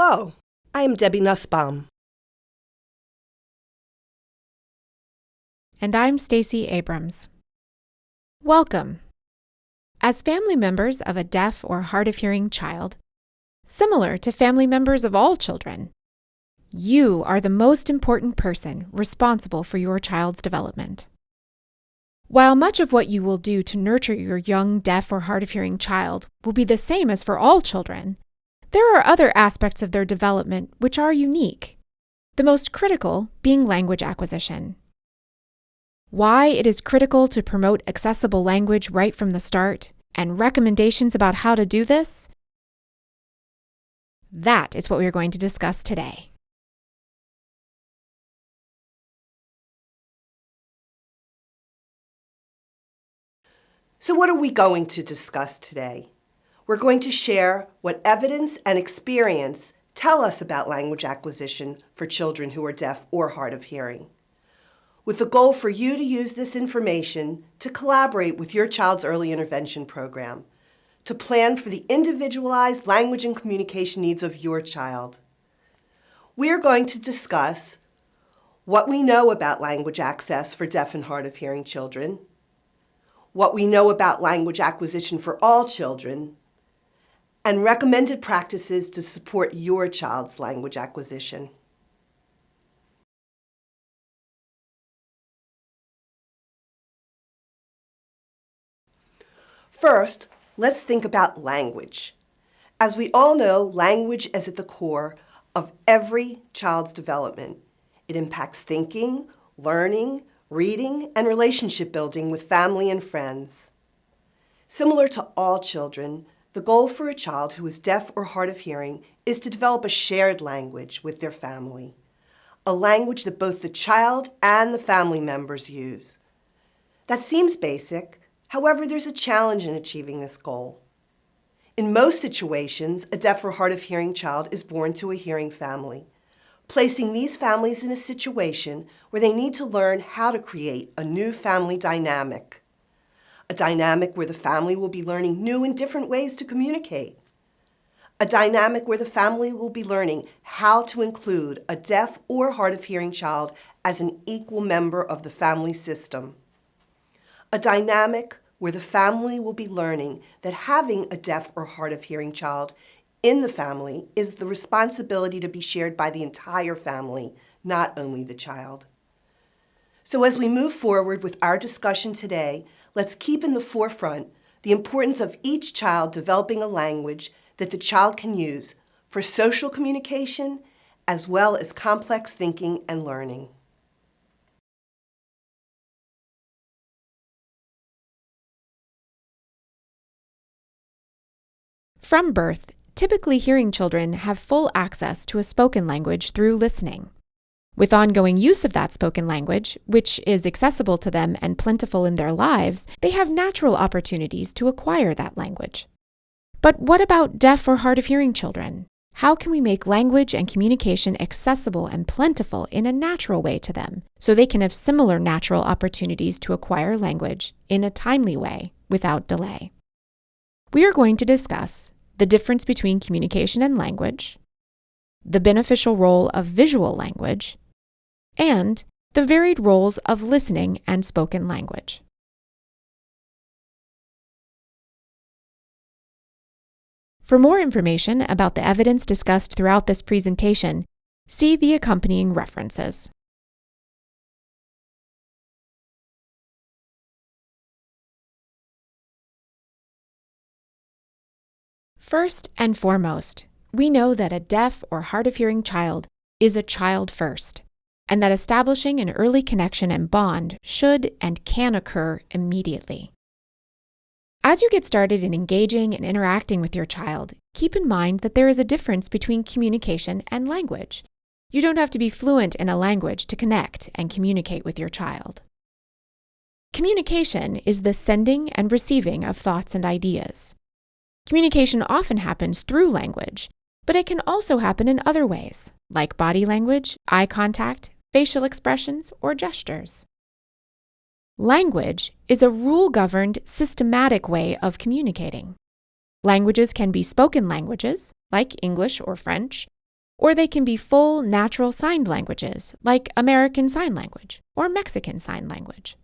Hello, I am Debbie Nussbaum. And I'm Stacy Abrams. Welcome. As family members of a deaf or hard of hearing child, similar to family members of all children, you are the most important person responsible for your child's development. While much of what you will do to nurture your young deaf or hard of hearing child will be the same as for all children, there are other aspects of their development which are unique, the most critical being language acquisition. Why it is critical to promote accessible language right from the start, and recommendations about how to do this? That is what we are going to discuss today. So what are we going to discuss today? We're going to share what evidence and experience tell us about language acquisition for children who are deaf or hard of hearing, with the goal for you to use this information to collaborate with your child's early intervention program, to plan for the individualized language and communication needs of your child. We are going to discuss what we know about language access for deaf and hard of hearing children, what we know about language acquisition for all children, and recommended practices to support your child's language acquisition. First, let's think about language. As we all know, language is at the core of every child's development. It impacts thinking, learning, reading, and relationship building with family and friends. Similar to all children, the goal for a child who is deaf or hard of hearing is to develop a shared language with their family, a language that both the child and the family members use. That seems basic. However, there's a challenge in achieving this goal. In most situations, a deaf or hard of hearing child is born to a hearing family, placing these families in a situation where they need to learn how to create a new family dynamic, a dynamic where the family will be learning new and different ways to communicate, a dynamic where the family will be learning how to include a deaf or hard of hearing child as an equal member of the family system, a dynamic where the family will be learning that having a deaf or hard of hearing child in the family is the responsibility to be shared by the entire family, not only the child. So as we move forward with our discussion today, let's keep in the forefront the importance of each child developing a language that the child can use for social communication as well as complex thinking and learning. From birth, typically hearing children have full access to a spoken language through listening. With ongoing use of that spoken language, which is accessible to them and plentiful in their lives, they have natural opportunities to acquire that language. But what about deaf or hard of hearing children? How can we make language and communication accessible and plentiful in a natural way to them, so they can have similar natural opportunities to acquire language in a timely way without delay? We are going to discuss the difference between communication and language, the beneficial role of visual language, and the varied roles of listening and spoken language. For more information about the evidence discussed throughout this presentation, see the accompanying references. First and foremost, we know that a deaf or hard of hearing child is a child first, and that establishing an early connection and bond should and can occur immediately. As you get started in engaging and interacting with your child, keep in mind that there is a difference between communication and language. You don't have to be fluent in a language to connect and communicate with your child. Communication is the sending and receiving of thoughts and ideas. Communication often happens through language, but it can also happen in other ways, like body language, eye contact, facial expressions, or gestures. Language is a rule-governed, systematic way of communicating. Languages can be spoken languages, like English or French, or they can be full natural signed languages like American Sign Language or Mexican Sign Language.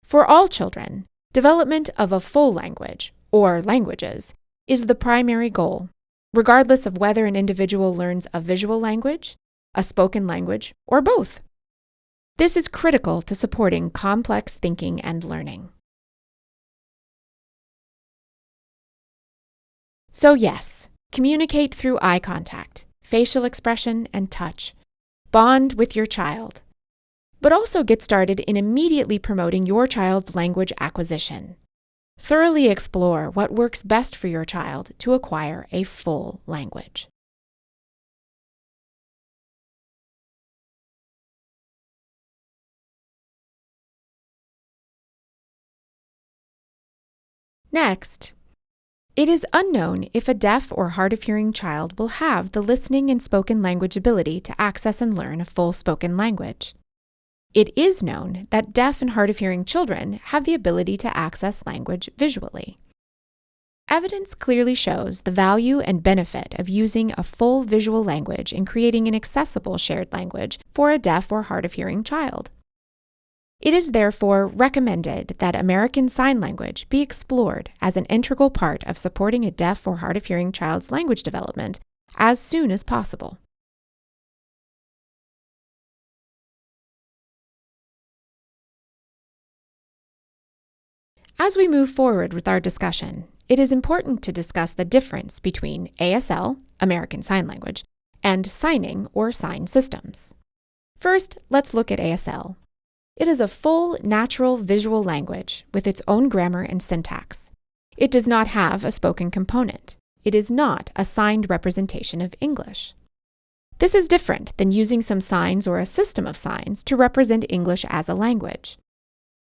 For all children, development of a full language, or languages, is the primary goal, regardless of whether an individual learns a visual language, a spoken language, or both. This is critical to supporting complex thinking and learning. So yes, communicate through eye contact, facial expression, and touch. Bond with your child. But also get started in immediately promoting your child's language acquisition. Thoroughly explore what works best for your child to acquire a full language. Next, it is unknown if a deaf or hard of hearing child will have the listening and spoken language ability to access and learn a full spoken language. It is known that deaf and hard of hearing children have the ability to access language visually. Evidence clearly shows the value and benefit of using a full visual language in creating an accessible shared language for a deaf or hard of hearing child. It is therefore recommended that American Sign Language be explored as an integral part of supporting a deaf or hard of hearing child's language development as soon as possible. As we move forward with our discussion, it is important to discuss the difference between ASL, American Sign Language, and signing or sign systems. First, let's look at ASL. It is a full, natural visual language with its own grammar and syntax. It does not have a spoken component. It is not a signed representation of English. This is different than using some signs or a system of signs to represent English as a language.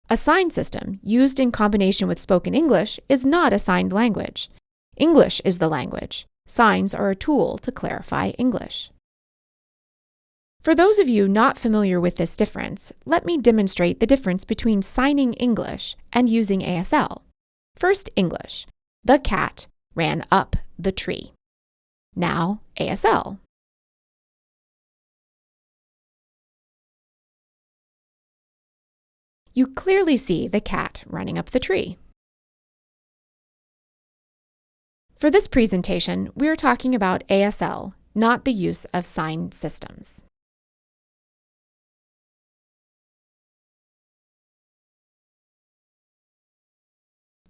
A sign system used in combination with spoken English is not a signed language. English is the language. Signs are a tool to clarify English. For those of you not familiar with this difference, let me demonstrate the difference between signing English and using ASL. First, English. The cat ran up the tree. Now, ASL. You clearly see the cat running up the tree. For this presentation, we are talking about ASL, not the use of sign systems.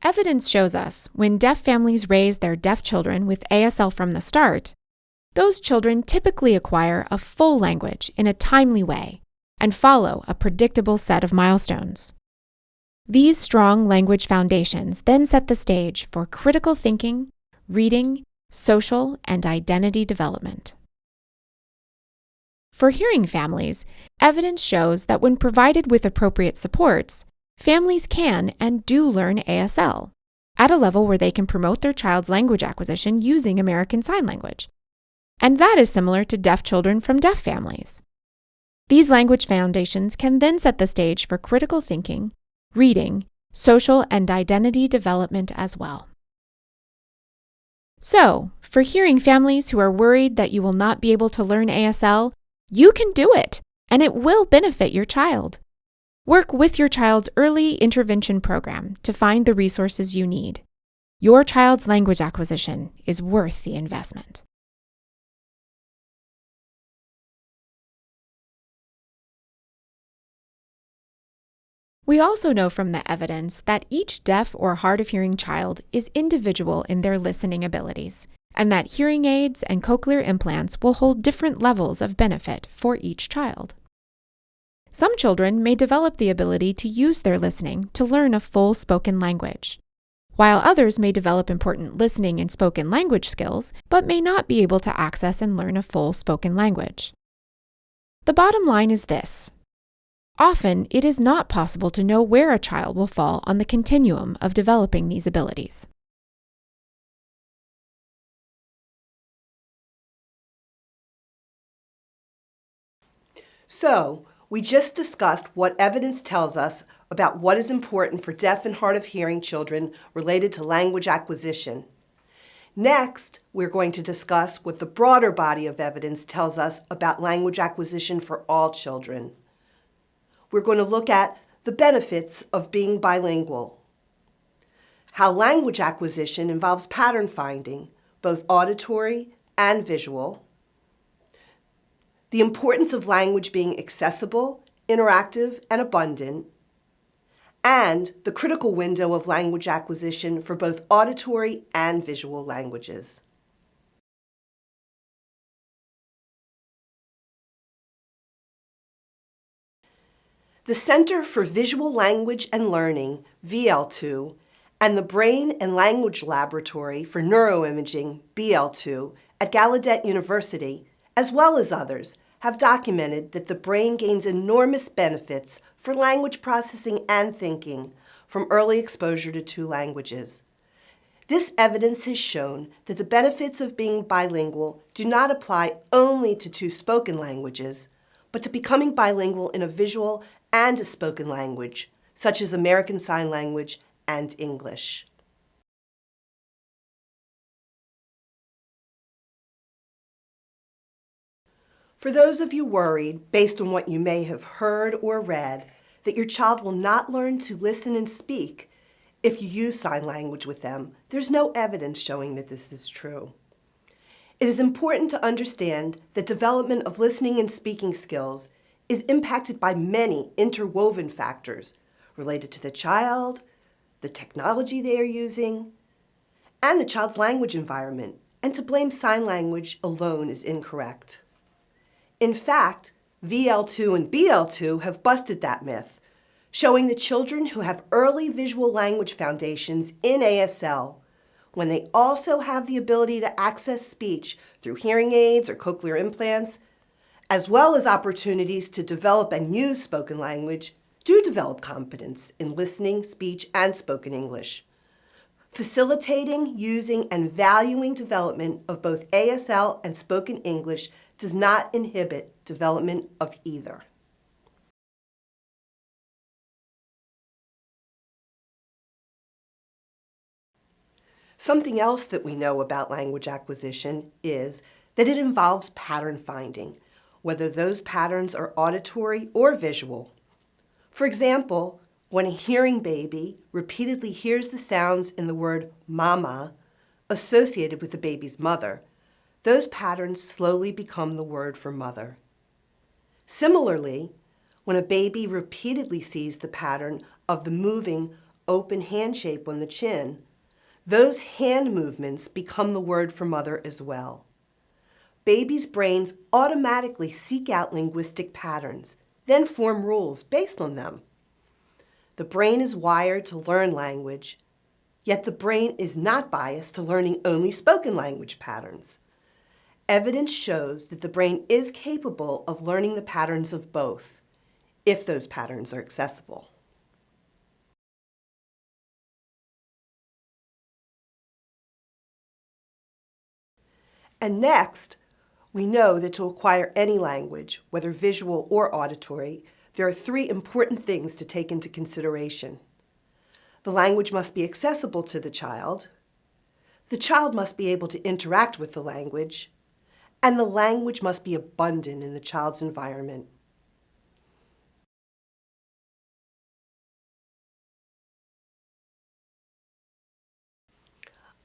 Evidence shows us when deaf families raise their deaf children with ASL from the start, those children typically acquire a full language in a timely way and follow a predictable set of milestones. These strong language foundations then set the stage for critical thinking, reading, social, and identity development. For hearing families, evidence shows that when provided with appropriate supports, families can and do learn ASL at a level where they can promote their child's language acquisition using American Sign Language. And that is similar to deaf children from deaf families. These language foundations can then set the stage for critical thinking, reading, social, and identity development as well. So, for hearing families who are worried that you will not be able to learn ASL, you can do it, and it will benefit your child. Work with your child's early intervention program to find the resources you need. Your child's language acquisition is worth the investment. We also know from the evidence that each deaf or hard of hearing child is individual in their listening abilities, and that hearing aids and cochlear implants will hold different levels of benefit for each child. Some children may develop the ability to use their listening to learn a full spoken language, while others may develop important listening and spoken language skills, but may not be able to access and learn a full spoken language. The bottom line is this. Often, it is not possible to know where a child will fall on the continuum of developing these abilities. So, we just discussed what evidence tells us about what is important for deaf and hard of hearing children related to language acquisition. Next, we're going to discuss what the broader body of evidence tells us about language acquisition for all children. We're going to look at the benefits of being bilingual, how language acquisition involves pattern finding, both auditory and visual, the importance of language being accessible, interactive, and abundant, and the critical window of language acquisition for both auditory and visual languages. The Center for Visual Language and Learning, VL2, and the Brain and Language Laboratory for Neuroimaging, BL2, at Gallaudet University, as well as others, have documented that the brain gains enormous benefits for language processing and thinking from early exposure to two languages. This evidence has shown that the benefits of being bilingual do not apply only to two spoken languages, but to becoming bilingual in a visual and a spoken language, such as American Sign Language and English. For those of you worried, based on what you may have heard or read, that your child will not learn to listen and speak if you use sign language with them, there's no evidence showing that this is true. It is important to understand that development of listening and speaking skills is impacted by many interwoven factors related to the child, the technology they are using, and the child's language environment, and to blame sign language alone is incorrect. In fact, VL2 and BL2 have busted that myth, showing that children who have early visual language foundations in ASL, when they also have the ability to access speech through hearing aids or cochlear implants, as well as opportunities to develop and use spoken language, do develop competence in listening, speech, and spoken English. Facilitating, using, and valuing development of both ASL and spoken English does not inhibit development of either. Something else that we know about language acquisition is that it involves pattern finding, whether those patterns are auditory or visual. For example, when a hearing baby repeatedly hears the sounds in the word mama associated with the baby's mother, those patterns slowly become the word for mother. Similarly, when a baby repeatedly sees the pattern of the moving open hand shape on the chin, those hand movements become the word for mother as well. Babies' brains automatically seek out linguistic patterns, then form rules based on them. The brain is wired to learn language, yet the brain is not biased to learning only spoken language patterns. Evidence shows that the brain is capable of learning the patterns of both, if those patterns are accessible. And next, we know that to acquire any language, whether visual or auditory, there are three important things to take into consideration. The language must be accessible to the child must be able to interact with the language, and the language must be abundant in the child's environment.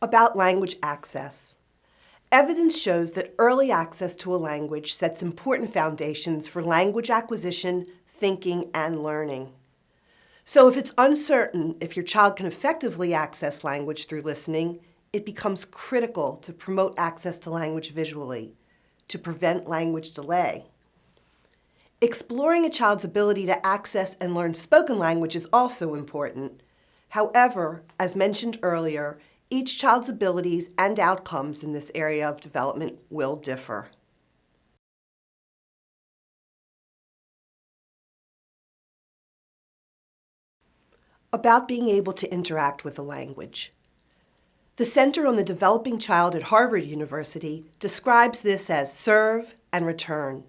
About language access. Evidence shows that early access to a language sets important foundations for language acquisition, thinking, and learning. So if it's uncertain if your child can effectively access language through listening, it becomes critical to promote access to language visually, to prevent language delay. Exploring a child's ability to access and learn spoken language is also important. However, as mentioned earlier, each child's abilities and outcomes in this area of development will differ. About being able to interact with a language. The Center on the Developing Child at Harvard University describes this as serve and return.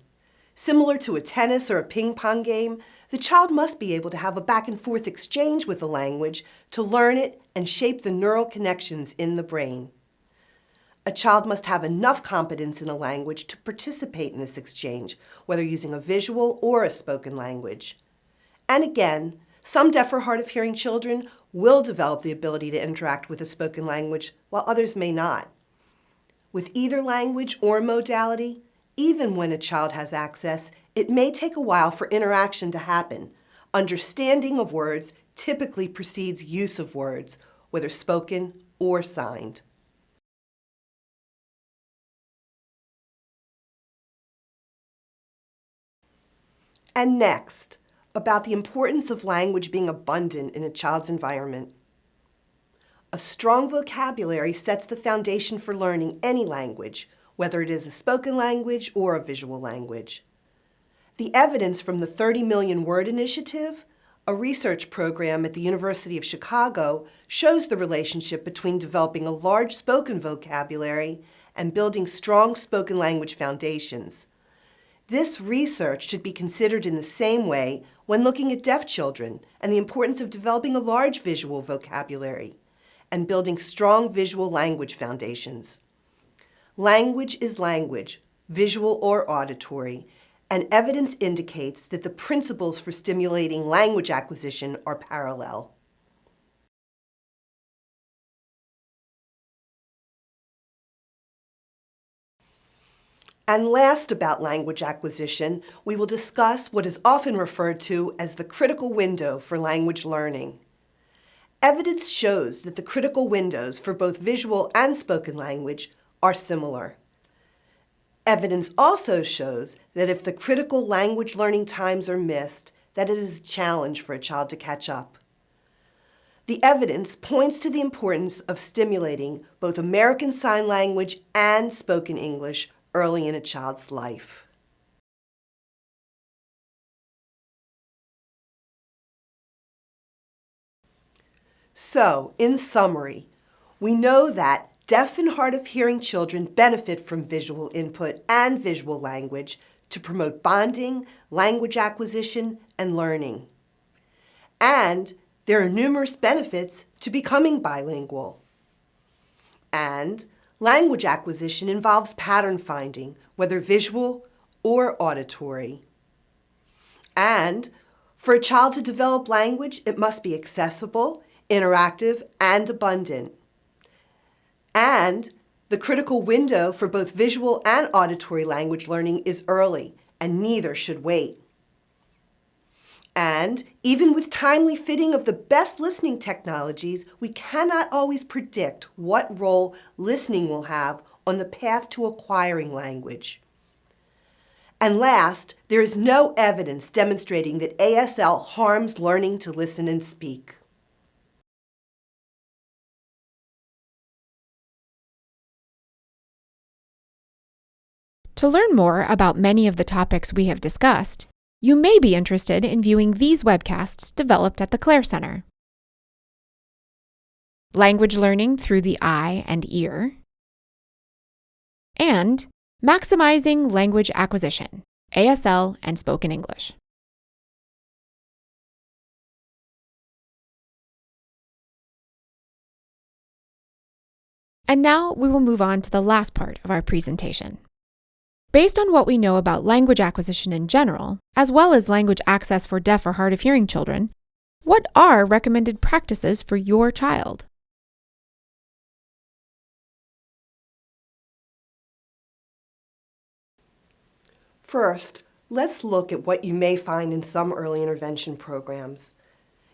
Similar to a tennis or a ping pong game, the child must be able to have a back and forth exchange with the language to learn it and shape the neural connections in the brain. A child must have enough competence in a language to participate in this exchange, whether using a visual or a spoken language. And again, some deaf or hard of hearing children will develop the ability to interact with a spoken language, while others may not. With either language or modality, even when a child has access, it may take a while for interaction to happen. Understanding of words typically precedes use of words, whether spoken or signed. And next, about the importance of language being abundant in a child's environment. A strong vocabulary sets the foundation for learning any language, whether it is a spoken language or a visual language. The evidence from the 30 Million Word Initiative, a research program at the University of Chicago, shows the relationship between developing a large spoken vocabulary and building strong spoken language foundations. This research should be considered in the same way when looking at deaf children and the importance of developing a large visual vocabulary and building strong visual language foundations. Language is language, visual or auditory, and evidence indicates that the principles for stimulating language acquisition are parallel. And last about language acquisition, we will discuss what is often referred to as the critical window for language learning. Evidence shows that the critical windows for both visual and spoken language are similar. Evidence also shows that if the critical language learning times are missed, that it is a challenge for a child to catch up. The evidence points to the importance of stimulating both American Sign Language and spoken English early in a child's life. So, in summary, we know that deaf and hard of hearing children benefit from visual input and visual language to promote bonding, language acquisition, and learning. And there are numerous benefits to becoming bilingual. And language acquisition involves pattern finding, whether visual or auditory. And for a child to develop language, it must be accessible, interactive, and abundant. And the critical window for both visual and auditory language learning is early, and neither should wait. And even with timely fitting of the best listening technologies, we cannot always predict what role listening will have on the path to acquiring language. And last, there is no evidence demonstrating that ASL harms learning to listen and speak. To learn more about many of the topics we have discussed, you may be interested in viewing these webcasts developed at the Clare Center. Language Learning Through the Eye and Ear, and Maximizing Language Acquisition, ASL and Spoken English. And now we will move on to the last part of our presentation. Based on what we know about language acquisition in general, as well as language access for deaf or hard of hearing children, what are recommended practices for your child? First, let's look at what you may find in some early intervention programs.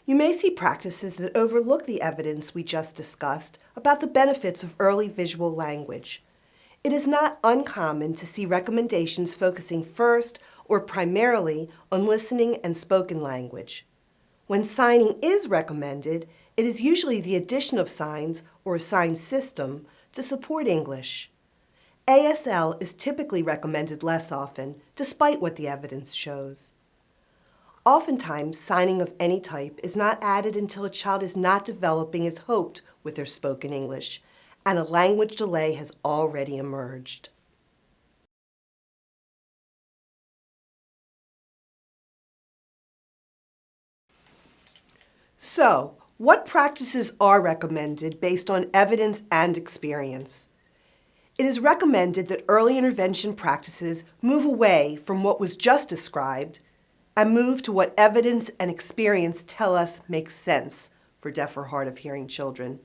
You may see practices that overlook the evidence we just discussed about the benefits of early visual language. It is not uncommon to see recommendations focusing first or primarily on listening and spoken language. When signing is recommended, it is usually the addition of signs or a sign system to support English. ASL is typically recommended less often, despite what the evidence shows. Oftentimes, signing of any type is not added until a child is not developing as hoped with their spoken English, and a language delay has already emerged. So, what practices are recommended based on evidence and experience? It is recommended that early intervention practices move away from what was just described and move to what evidence and experience tell us makes sense for deaf or hard of hearing children.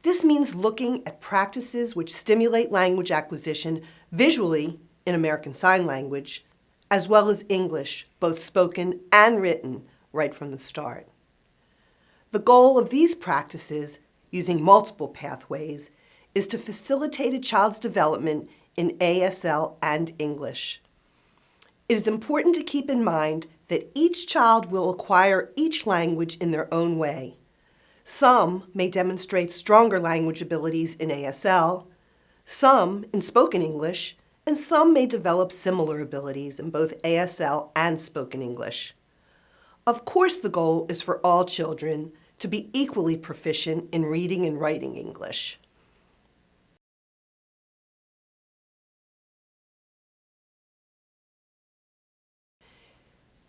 This means looking at practices which stimulate language acquisition visually in American Sign Language, as well as English, both spoken and written, right from the start. The goal of these practices, using multiple pathways, is to facilitate a child's development in ASL and English. It is important to keep in mind that each child will acquire each language in their own way. Some may demonstrate stronger language abilities in ASL, some in spoken English, and some may develop similar abilities in both ASL and spoken English. Of course, the goal is for all children to be equally proficient in reading and writing English.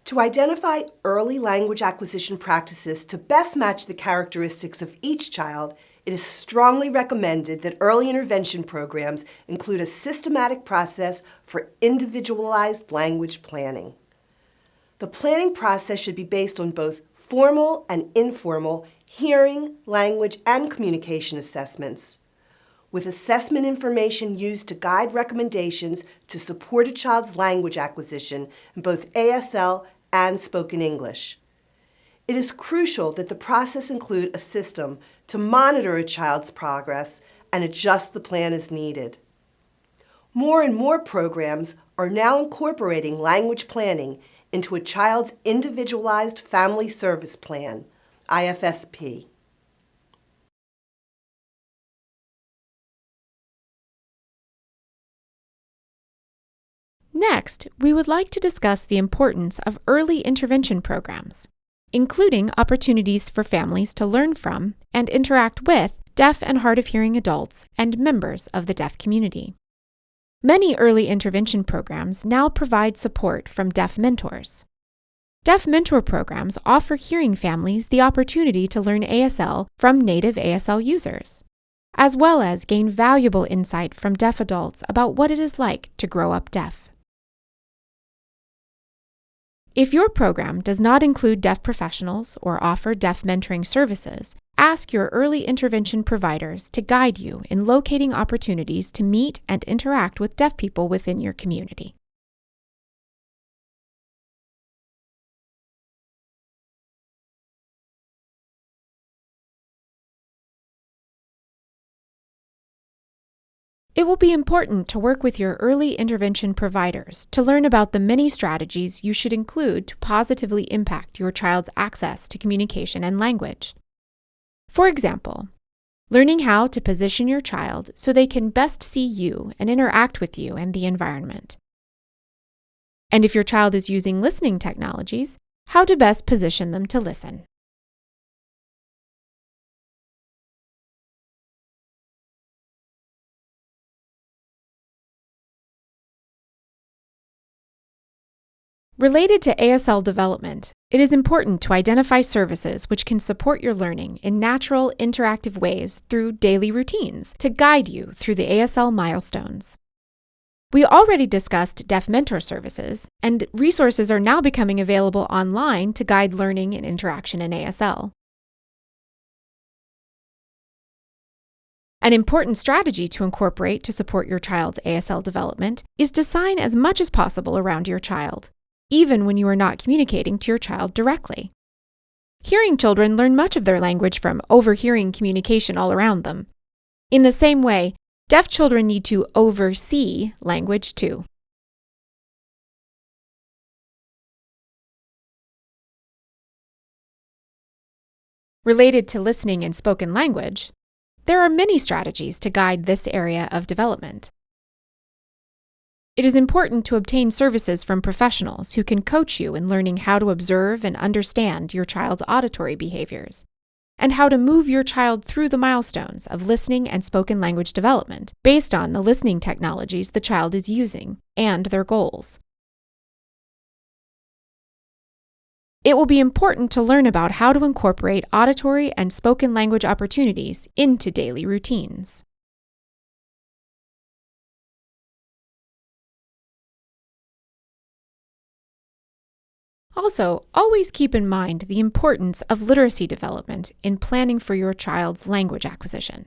To identify early language acquisition practices to best match the characteristics of each child, it is strongly recommended that early intervention programs include a systematic process for individualized language planning. The planning process should be based on both formal and informal hearing, language, and communication assessments, with assessment information used to guide recommendations to support a child's language acquisition in both ASL and spoken English. It is crucial that the process include a system to monitor a child's progress and adjust the plan as needed. More and more programs are now incorporating language planning into a child's Individualized Family Service Plan, IFSP. Next, we would like to discuss the importance of early intervention programs, including opportunities for families to learn from and interact with deaf and hard of hearing adults and members of the deaf community. Many early intervention programs now provide support from deaf mentors. Deaf mentor programs offer hearing families the opportunity to learn ASL from native ASL users, as well as gain valuable insight from deaf adults about what it is like to grow up deaf. If your program does not include deaf professionals or offer deaf mentoring services, ask your early intervention providers to guide you in locating opportunities to meet and interact with deaf people within your community. It will be important to work with your early intervention providers to learn about the many strategies you should include to positively impact your child's access to communication and language. For example, learning how to position your child so they can best see you and interact with you and the environment. And if your child is using listening technologies, how to best position them to listen. Related to ASL development, it is important to identify services which can support your learning in natural, interactive ways through daily routines to guide you through the ASL milestones. We already discussed deaf mentor services, and resources are now becoming available online to guide learning and interaction in ASL. An important strategy to incorporate to support your child's ASL development is to sign as much as possible around your child, even when you are not communicating to your child directly. Hearing children learn much of their language from overhearing communication all around them. In the same way, deaf children need to oversee language too. Related to listening and spoken language, there are many strategies to guide this area of development. It is important to obtain services from professionals who can coach you in learning how to observe and understand your child's auditory behaviors, and how to move your child through the milestones of listening and spoken language development based on the listening technologies the child is using and their goals. It will be important to learn about how to incorporate auditory and spoken language opportunities into daily routines. Also, always keep in mind the importance of literacy development in planning for your child's language acquisition.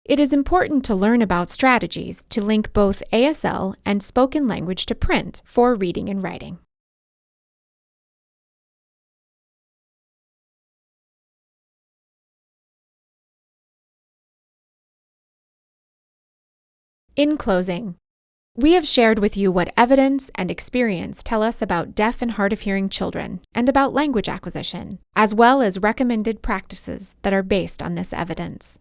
It is important to learn about strategies to link both ASL and spoken language to print for reading and writing. In closing, we have shared with you what evidence and experience tell us about deaf and hard of hearing children and about language acquisition, as well as recommended practices that are based on this evidence.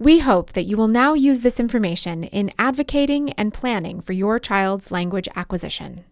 We hope that you will now use this information in advocating and planning for your child's language acquisition.